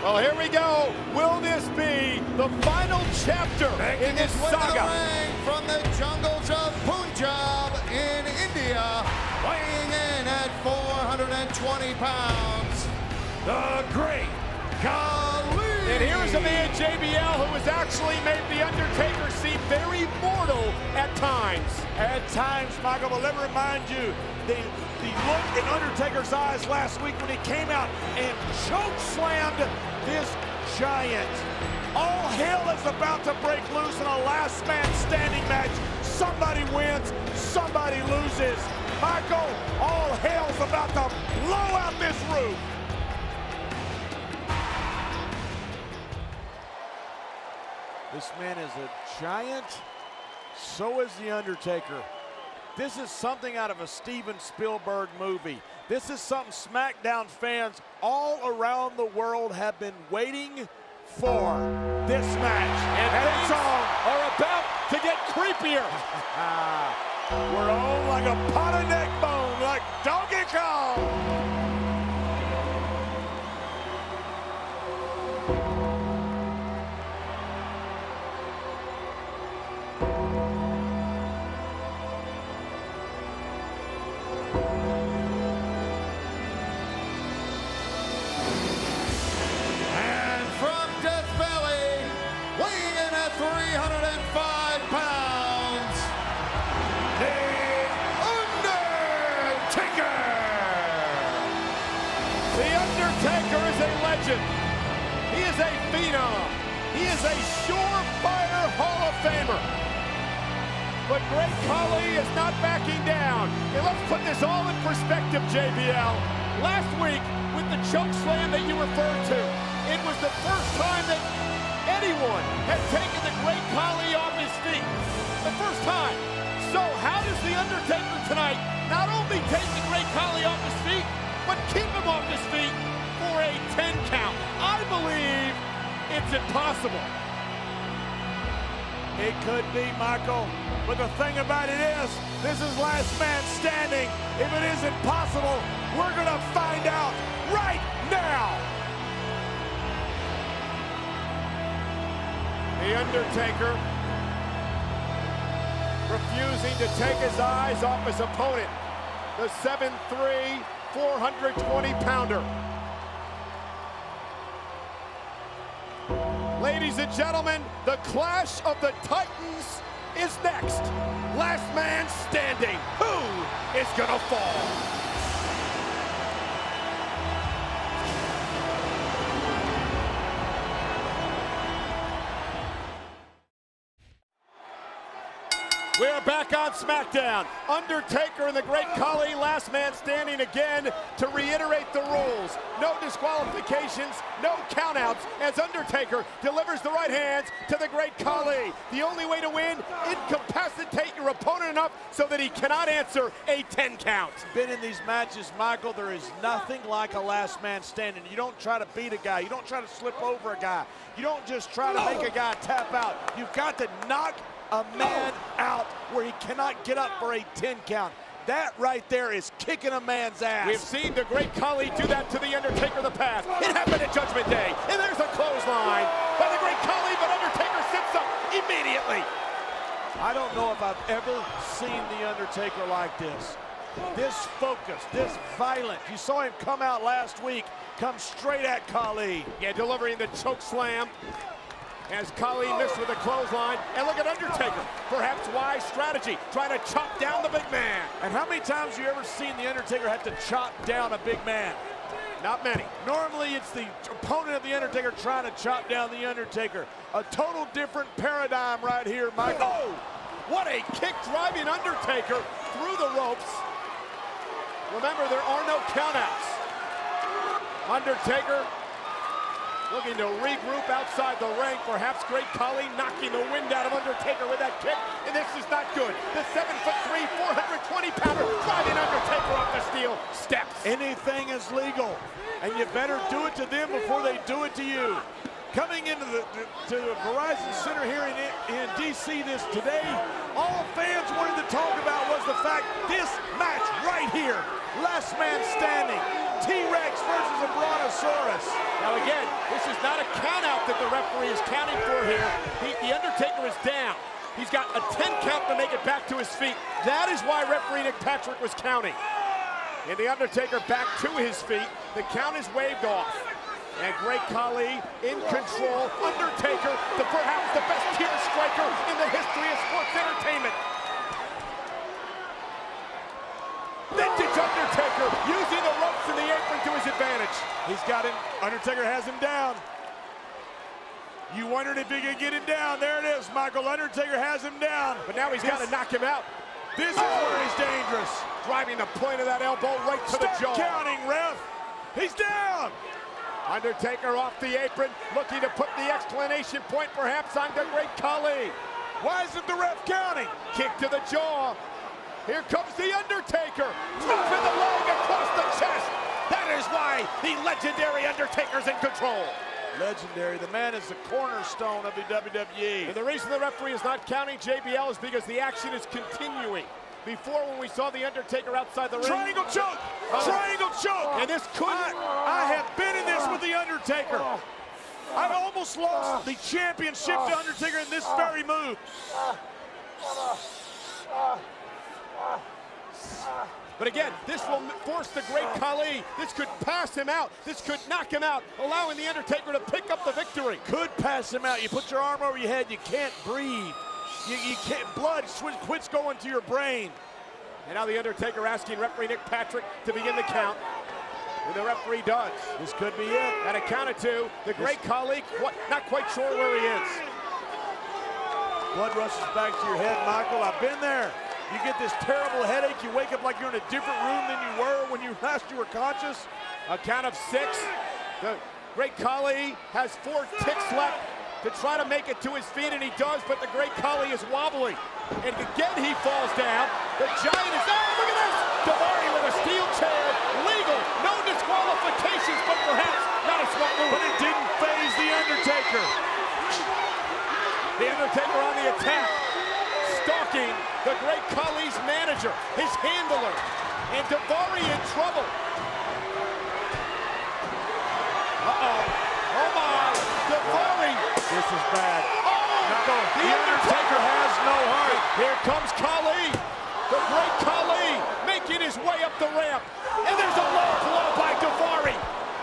Well, here we go. Will this be the final chapter in this saga? From the jungles of Punjab in India, weighing in at 420 pounds, the Great Khali. And here's a man, JBL, who has actually made The Undertaker seem very mortal at times. At times, Michael, but let me remind you, the look in Undertaker's eyes last week when he came out and choke-slammed this giant. All hell is about to break loose in a last man standing match. Somebody wins, somebody loses. Michael, all hell's about to blow out this roof. This man is a giant, so is The Undertaker. This is something out of a Steven Spielberg movie. This is something SmackDown fans all around the world have been waiting for this match. And things are about to get creepier. We're on like a pot of neck bone, like Donkey Kong. And from Death Valley, weighing in at 305 pounds, The Undertaker! The Undertaker is a legend. He is a phenom. He is a surefire Hall of Famer. But Great Khali is not backing down. And let's put this all in perspective, JBL. Last week, with the choke slam that you referred to, it was the first time that anyone had taken the Great Khali off his feet. The first time. So how does The Undertaker tonight not only take the Great Khali off his feet, but keep him off his feet for a 10 count? I believe it's impossible. It could be, Michael, but the thing about it is, this is last man standing. If it isn't possible, we're gonna find out right now. The Undertaker refusing to take his eyes off his opponent, the 7'3", 420-pounder. Ladies and gentlemen, the Clash of the Titans is next. Last man standing. Who is gonna fall? We are back on SmackDown. Undertaker and the Great Khali, last man standing again. To reiterate the rules, no disqualifications, no countouts, as Undertaker delivers the right hands to the Great Khali. The only way to win, incapacitate your opponent enough so that he cannot answer a 10 count. Been in these matches, Michael, there is nothing like a last man standing. You don't try to beat a guy. You don't try to slip over a guy. You don't just try to make a guy tap out. You've got to knock a man out where he cannot get up for a 10 count. That right there is kicking a man's ass. We've seen the Great Khali do that to the Undertaker in the past. It happened at Judgment Day. And there's a clothesline by the Great Khali, but Undertaker sits up immediately. I don't know if I've ever seen the Undertaker like this. This focus, this violent. You saw him come out last week, come straight at Khali. Yeah, delivering the choke slam as Khali missed with a clothesline. And look at Undertaker. Perhaps wise strategy, trying to chop down the big man. And how many times have you ever seen the Undertaker have to chop down a big man? Not many. Normally it's the opponent of the Undertaker trying to chop down the Undertaker. A total different paradigm right here, Michael. Oh, what a kick driving Undertaker through the ropes. Remember, there are no countouts. Undertaker looking to regroup outside the ring. Perhaps Great Khali knocking the wind out of Undertaker with that kick. And this is not good. The 7'3", 420-pounder driving Undertaker off the steel steps. Anything is legal, and you better do it to them before they do it to you. Coming into the Verizon Center here in DC today, all fans wanted to talk about was the fact this match right here, last man standing, T-Rex versus a Brontosaurus. Now again, this This is not a count out that the referee is counting for here. The Undertaker is down. He's got a 10 count to make it back to his feet. That is why referee Nick Patrick was counting. And the Undertaker back to his feet. The count is waved off. And Great Khali in control. Undertaker, perhaps the best tier striker in the history of sports entertainment. Vintage Undertaker using the ropes and the apron to his advantage. He's got him. Undertaker has him down. You wondered if he could get him down. There it is, Michael. Undertaker has him down. But now he's got to knock him out. This is where he's dangerous. Driving the point of that elbow right to the jaw. Start counting, ref. He's down. Undertaker off the apron, looking to put the exclamation point perhaps on the Great Khali. Why isn't the ref counting? Kick to the jaw. Here comes the Undertaker. Dropping the leg across the chest. That is why the legendary Undertaker's in control. Legendary. The man is the cornerstone of the WWE. And the reason the referee is not counting JBL is because the action is continuing. Before, when we saw the Undertaker outside the ring. Triangle choke! Triangle choke! And this could... I have been in this with the Undertaker. I almost lost the championship to Undertaker in this very move. But again, this will force the Great Khali. This could pass him out. This could knock him out, allowing the Undertaker to pick up the victory. Could pass him out. You put your arm over your head, you can't breathe. You can't, blood quits going to your brain. And now the Undertaker asking referee Nick Patrick to begin the count. And the referee does. This could be it. At a count of two, the Great Khali, not quite sure where he is. Blood rushes back to your head, Michael. I've been there. You get this terrible headache. You wake up like you're in a different room than you were when you last you were conscious. A count of six. The Great Khali has 4 ticks left to try to make it to his feet, and he does, but the Great Khali is wobbling. And again, he falls down. The Giant is out. Look at this! Daivari with a steel chair. Legal. No disqualifications, but perhaps not a smart move. But it didn't faze the Undertaker. The Undertaker on the attack. Stalking the Great Khali's manager, his handler. And Daivari in trouble. Uh-oh. Oh, my. Daivari. This is bad. Oh, the Undertaker has no heart. Here comes Khali. The Great Khali making his way up the ramp. And there's a low blow by Daivari.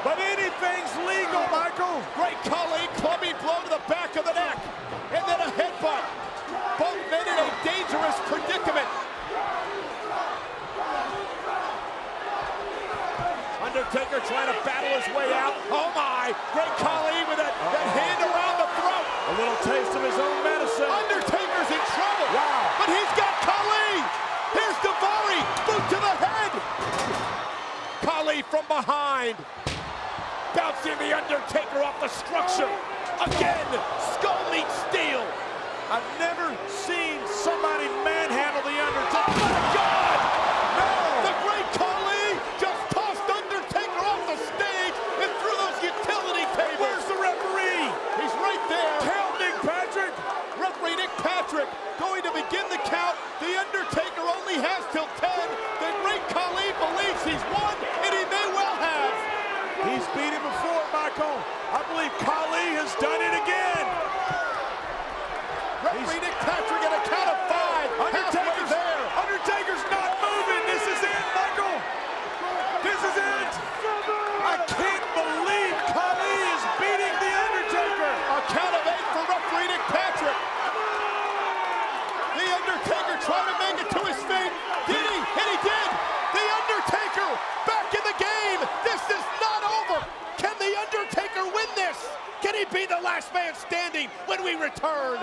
But anything's legal, Michael. Great Khali clubbing blow to the back of the neck. And then a headbutt. Both men in a dangerous predicament. Undertaker trying to battle his way out. Oh my! Great Khali with that hand around the throat. A little taste of his own medicine. Undertaker's in trouble. Wow. But he's got Khali. Here's Daivari. Boot to the head. Khali from behind. Bouncing the Undertaker off the structure. Again, skull meets steel. I've never seen somebody manhandle the Undertaker. Oh my God! No! The Great Khali just tossed Undertaker off the stage and threw those utility tables. Where's the referee? He's right there. Count Nick Patrick. Referee Nick Patrick going to begin the count. The Undertaker only has till 10. The Great Khali believes he's won, and he may well have. He's beat him before, Michael. I believe Khali has done it again. Referee Nick Patrick at a count of 5. Undertaker's there. Undertaker's not moving. This is it, Michael. This is it. I can't believe Khali is beating the Undertaker. A count of 8 for referee Nick Patrick. The Undertaker trying to make it to his feet. Did he? And he did. The Undertaker back in the game. This is not over. Can the Undertaker win this? Can he be the last man standing when we return?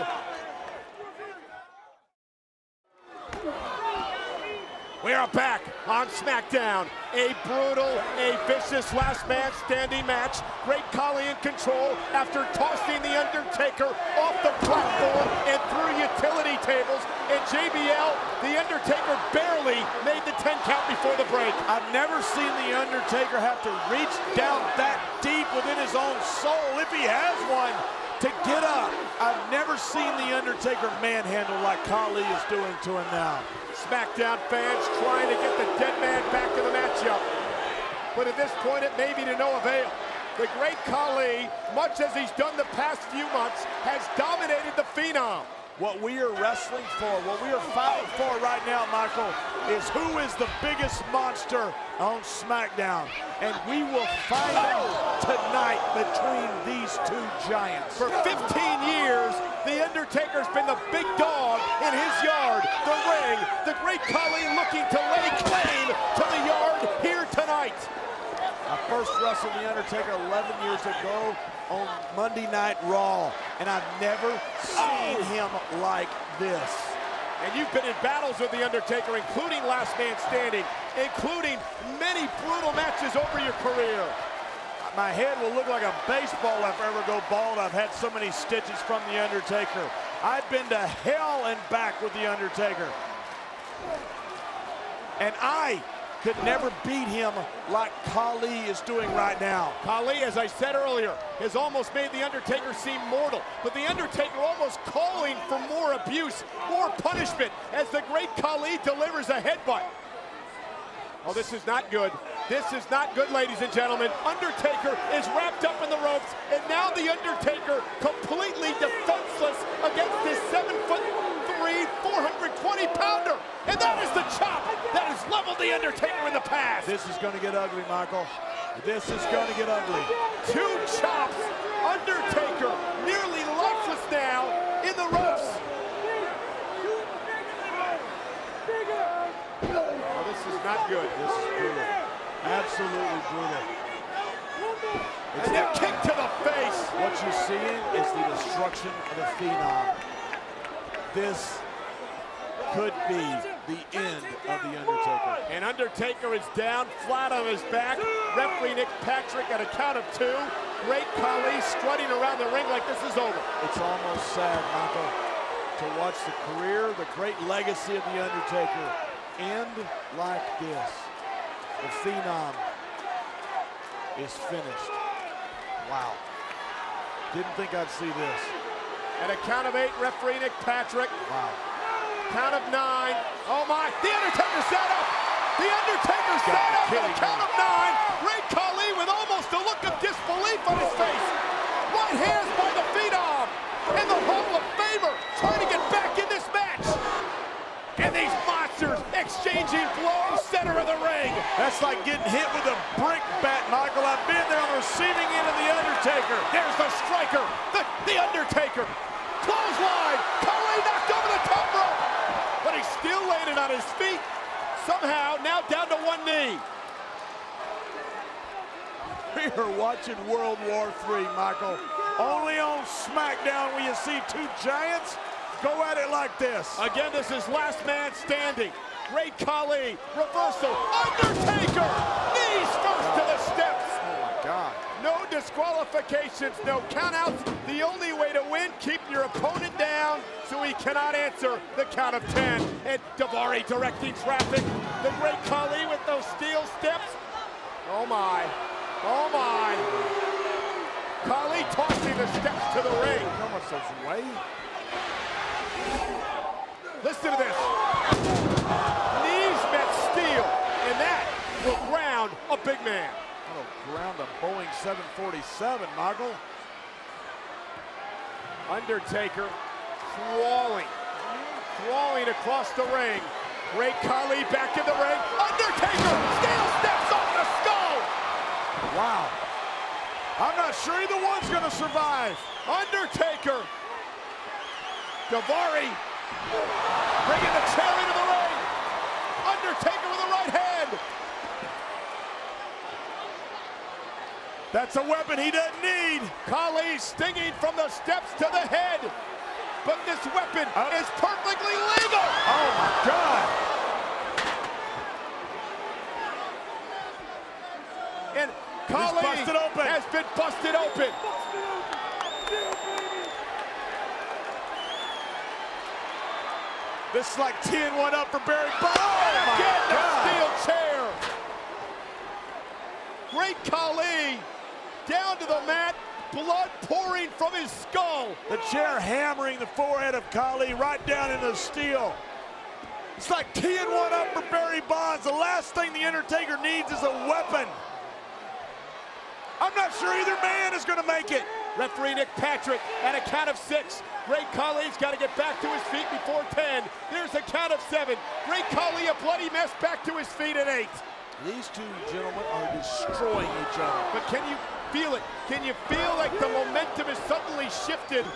We are back on SmackDown. A brutal, a vicious last man standing match. Great Khali in control after tossing the Undertaker off the platform and through utility tables. And JBL, the Undertaker barely made the 10 count before the break. I've never seen the Undertaker have to reach down that deep within his own soul, if he has one, to get up. I've never seen the Undertaker manhandle like Khali is doing to him now. SmackDown fans trying to get the dead man back to the matchup. But at this point, it may be to no avail. The Great Khali, much as he's done the past few months, has dominated the Phenom. What we are wrestling for, what we are fighting for right now, Michael, is who is the biggest monster on SmackDown. And we will find out tonight between these two giants. For 15 years, The Undertaker's been the big dog in his yard, the ring. The Great Khali looking to lay claim to the yard here tonight. I first wrestled The Undertaker 11 years ago on Monday Night Raw, and I've never seen him like this. And you've been in battles with The Undertaker, including Last Man Standing, including many brutal matches over your career. My head will look like a baseball if I ever go bald. I've had so many stitches from The Undertaker. I've been to hell and back with The Undertaker. And I could never beat him like Khali is doing right now. Khali, as I said earlier, has almost made The Undertaker seem mortal, but The Undertaker almost calling for more abuse, more punishment, as the Great Khali delivers a headbutt. Oh, this is not good. This is not good, ladies and gentlemen. Undertaker is wrapped up in the ropes, and now The Undertaker completely defenseless against this 7'3", 420-pounder. And that is the chop that has leveled The Undertaker in the past. This is going to get ugly, Michael. This is going to get ugly. Two chops. Undertaker nearly lifeless now in the ropes. Oh, this is not good. This is brutal. Absolutely brutal. And a kick to the face. What you're seeing is the destruction of the Phenom. This could be the end of The Undertaker. And Undertaker is down flat on his back. Referee Nick Patrick at a count of 2. Great Khali strutting around the ring like this is over. It's almost sad, Michael, to watch the career, the great legacy of The Undertaker end like this. The Phenom is finished. Wow. Didn't think I'd see this. At a count of 8, referee Nick Patrick. Wow. Count of 9. Oh my, The Undertaker set up. The Undertaker set up at a count of 9. Great Khali with almost a look of disbelief on his face. Right hands by the Phenom. And the Hall of Famer trying to get back in this match. And these monsters exchanging blows center of the ring. That's like getting hit with a brick bat, Michael. I've been there on the receiving end of The Undertaker. There's the striker, the Undertaker. Clothesline, Khali knocked over the top rope. But he still landed on his feet. Somehow, now down to one knee. We are watching World War III, Michael. Only on SmackDown will you see two giants go at it like this. Again, this is Last Man Standing. Great Khali, reversal, Undertaker, knees first to the steps. Oh my God. No disqualifications, no countouts. The only way to win, keep your opponent down so he cannot answer the count of 10. And Daivari directing traffic. The Great Khali with those steel steps. Oh my, oh my. Khali tossing the steps to the ring. How much does weigh? Listen to this. Knees met steel, and that will ground a big man. That'll ground a Boeing 747, Michael. Undertaker crawling across the ring. Great Khali back in the ring. Undertaker, steel steps off the skull. Wow. I'm not sure either one's gonna survive. Undertaker. Daivari bringing the chair into the ring. Undertaker with a right hand. That's a weapon he doesn't need. Khali stinging from the steps to the head. But this weapon is perfectly legal. Oh my God. And Khali has been busted open. This is like 10-1 up for Barry Bonds. And Oh again, my the God. steel chair. Great Khali down to the mat, blood pouring from his skull. The chair hammering the forehead of Khali right down into the steel. It's like 10-1 up for Barry Bonds. The last thing The Undertaker needs is a weapon. I'm not sure either man is going to make it. Referee Nick Patrick at a count of 6. Great Khali's got to get back to his feet before 10. There's a count of 7. Great Khali, a bloody mess, back to his feet at 8. These two gentlemen are destroying each other. But can you feel it? Can you feel like the momentum has suddenly shifted?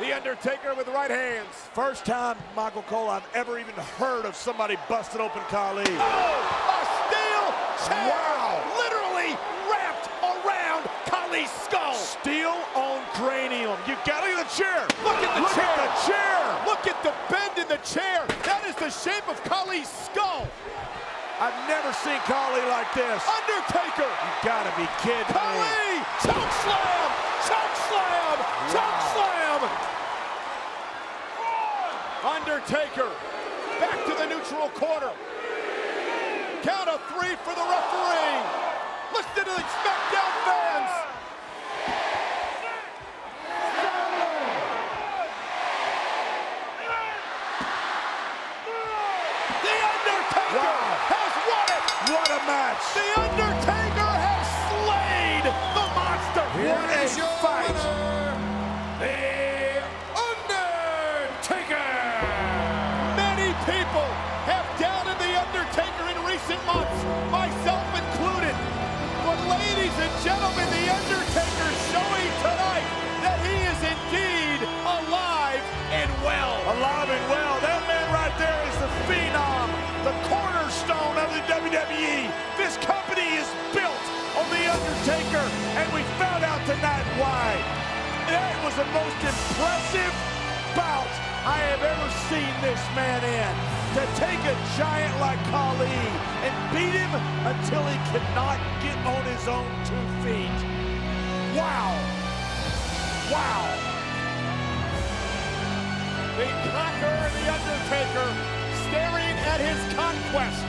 The Undertaker with right hands. First time, Michael Cole, I've ever even heard of somebody busting open Khali. Oh, a steel chair! Wow! Literally wrapped around Khali's skull. Steel on cranium. You gotta look at the chair. Look at the Look chair. at the chair. Look at the bend in the chair. That is the shape of Khali's skull. I've never seen Khali like this. Undertaker. You gotta be kidding me. Khali. Choke slam. Choke slam. Choke slam. Undertaker back to the neutral corner. Count of 3 for the referee. Listen to the SmackDown fans. The Undertaker has won it. What a match. The Undertaker has slayed the monster. What a Here's your fight. winner, The Undertaker. Many people have doubted the Undertaker in recent months, myself included. But ladies and gentlemen, the Undertaker is showing tonight that he is indeed alive and well. Alive and well. That man right there is the phenom, the cornerstone of the WWE. This company is built on the Undertaker, and we found out tonight why. That was the most impressive bout I have ever seen this man in. To take a giant like Khali and beat him until he cannot get on his own 2 feet. Wow. Wow. The Conqueror and the Undertaker staring at his conquest.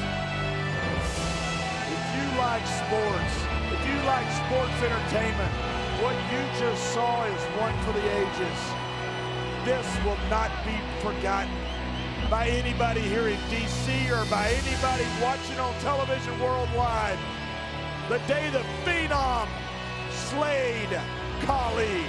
If you like sports, if you like sports entertainment, what you just saw is one for the ages. This will not be forgotten by anybody here in DC or by anybody watching on television worldwide. The day the Phenom slayed Khali.